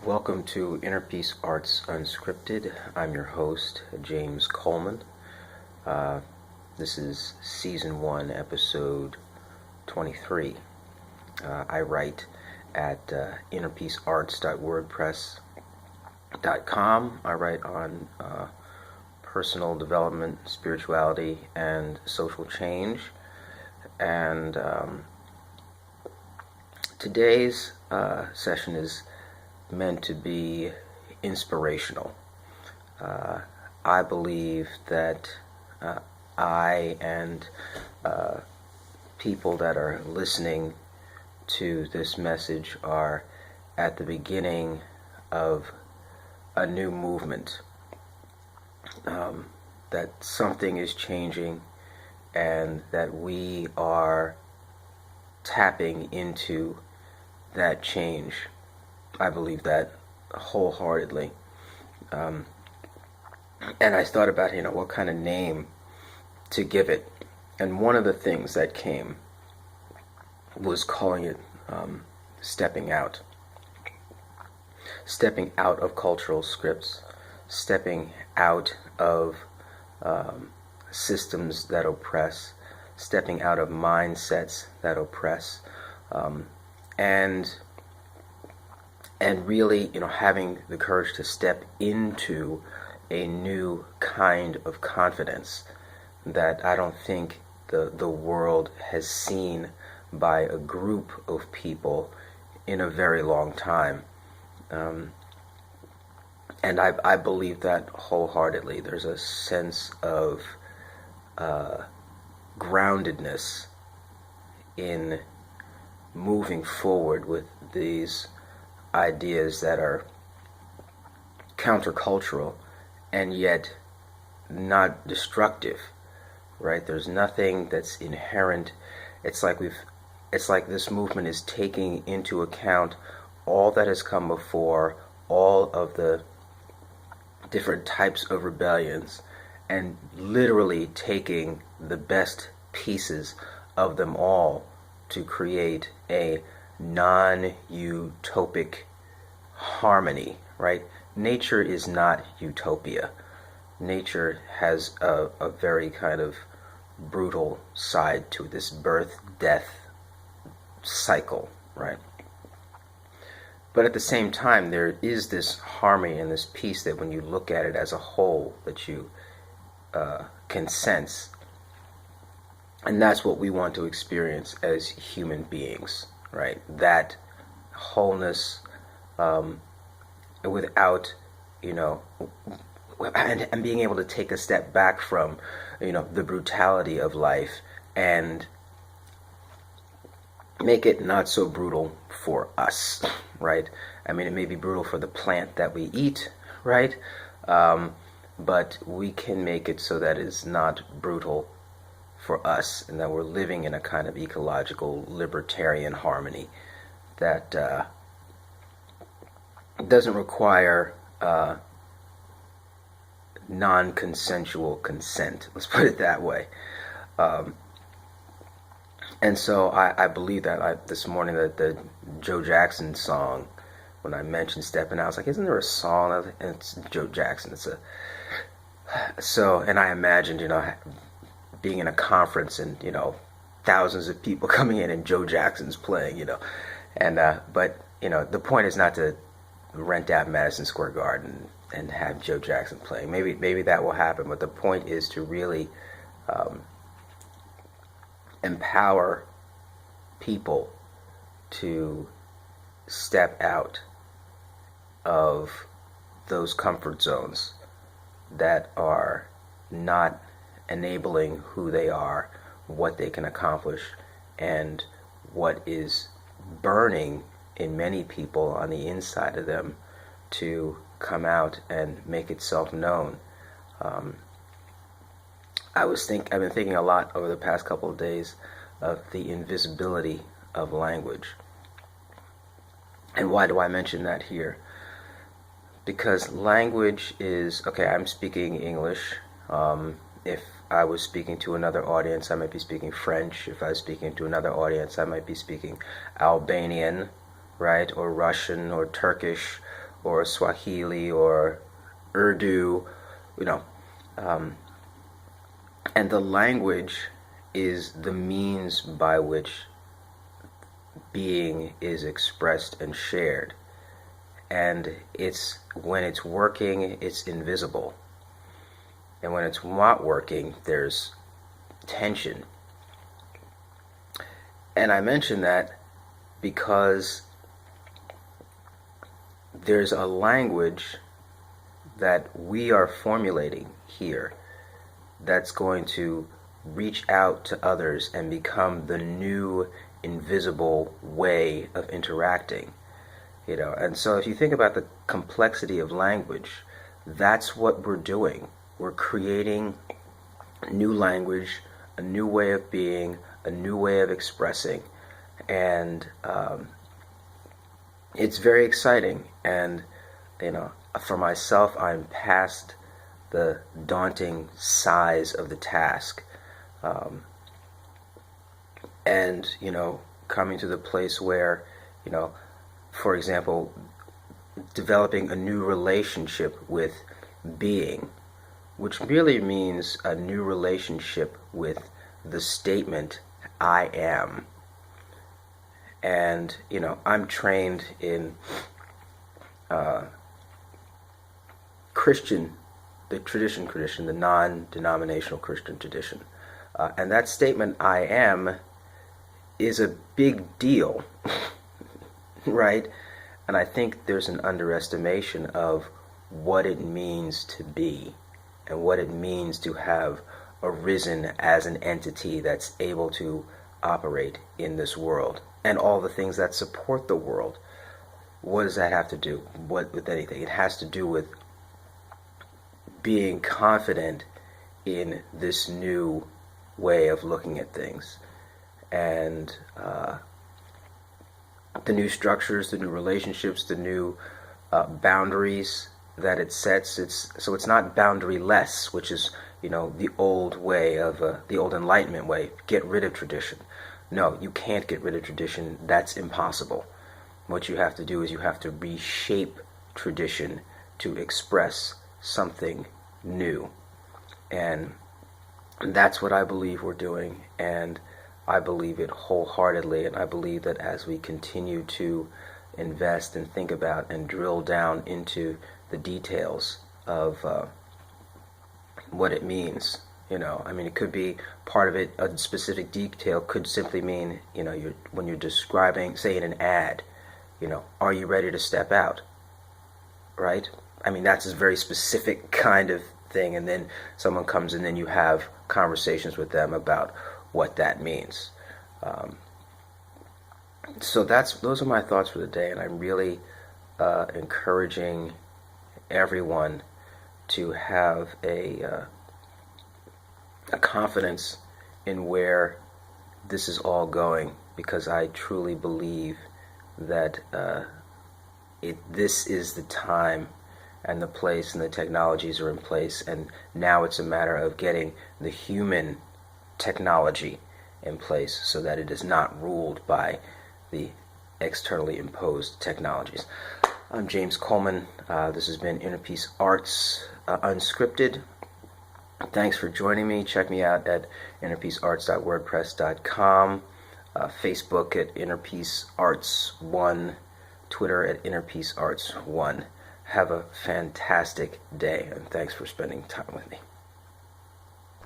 Welcome to Inner Peace Arts Unscripted. I'm your host, James Coleman. This is Season 1, Episode 23. I write at innerpeacearts.wordpress.com. I write on personal development, spirituality, and social change. And today's session is meant to be inspirational. I believe that I and people that are listening to this message are at the beginning of a new movement, that something is changing and that we are tapping into that change. I believe that wholeheartedly. And I thought about, what kind of name to give it. And one of the things that came was calling it stepping out. Stepping out of cultural scripts. Stepping out of systems that oppress. Stepping out of mindsets that oppress. And really, having the courage to step into a new kind of confidence that I don't think the world has seen by a group of people in a very long time. And I believe that wholeheartedly. There's a sense of groundedness in moving forward with these ideas that are countercultural and yet not destructive, right? There's nothing that's inherent. It's like this movement is taking into account all that has come before, all of the different types of rebellions, and literally taking the best pieces of them all to create a non-utopic harmony, right? Nature is not utopia. Nature has a very kind of brutal side to this birth-death cycle, right? But at the same time, there is this harmony and this peace that when you look at it as a whole, that you can sense. And that's what we want to experience as human beings, right? That wholeness, without, and being able to take a step back from, the brutality of life and make it not so brutal for us, right? I mean, it may be brutal for the plant that we eat, right? But we can make it so that it's not brutal for us, and that we're living in a kind of ecological libertarian harmony that doesn't require non-consensual consent. Let's put it that way. And so I believe that this morning that the Joe Jackson song, when I mentioned stepping out, I was like, isn't there a song? And it's Joe Jackson. And I imagined, being in a conference and, thousands of people coming in and Joe Jackson's playing, but the point is not to rent out Madison Square Garden and have Joe Jackson playing. Maybe that will happen, but the point is to really empower people to step out of those comfort zones that are not enabling who they are, what they can accomplish, and what is burning in many people on the inside of them to come out and make itself known. I've been thinking a lot over the past couple of days of the invisibility of language. And why do I mention that here? Because language is, okay, I'm speaking English. If I was speaking to another audience, I might be speaking French. If I was speaking to another audience, I might be speaking Albanian, right? Or Russian or Turkish or Swahili or Urdu, you know, um, and the language is the means by which being is expressed and shared. And it's when it's working, it's invisible. And when it's not working, there's tension. And I mention that because there's a language that we are formulating here that's going to reach out to others and become the new invisible way of interacting. And so if you think about the complexity of language, that's what we're doing. We're creating new language, a new way of being, a new way of expressing, and it's very exciting. And for myself, I'm past the daunting size of the task, and coming to the place where, for example, developing a new relationship with being, which really means a new relationship with the statement I am. And I'm trained in Christian, the non-denominational Christian tradition, and that statement I am is a big deal. Right? And I think there's an underestimation of what it means to be and what it means to have arisen as an entity that's able to operate in this world and all the things that support the world. What does that have to do with anything? It has to do with being confident in this new way of looking at things, and the new structures, the new relationships, the new boundaries that it sets. So it's not boundary-less, which is the old way of the old Enlightenment way. Get rid of tradition. No, you can't get rid of tradition. That's impossible. What you have to do is you have to reshape tradition to express something new, and that's what I believe we're doing. And I believe it wholeheartedly, and I believe that as we continue to invest and think about and drill down into the details of what it means, it could be part of it. A specific detail could simply mean, when you're describing, say in an ad, are you ready to step out? Right? That's a very specific kind of thing, and then someone comes in and you have conversations with them about what that means. So those are my thoughts for the day, and I'm really encouraging everyone to have a confidence in where this is all going, because I truly believe that this is the time and the place, and the technologies are in place, and now it's a matter of getting the human technology in place so that it is not ruled by the externally imposed technologies. I'm James Coleman. This has been Inner Peace Arts Unscripted. Thanks for joining me. Check me out at innerpeacearts.wordpress.com, Facebook at innerpeacearts1, Twitter at innerpeacearts1. Have a fantastic day, and thanks for spending time with me.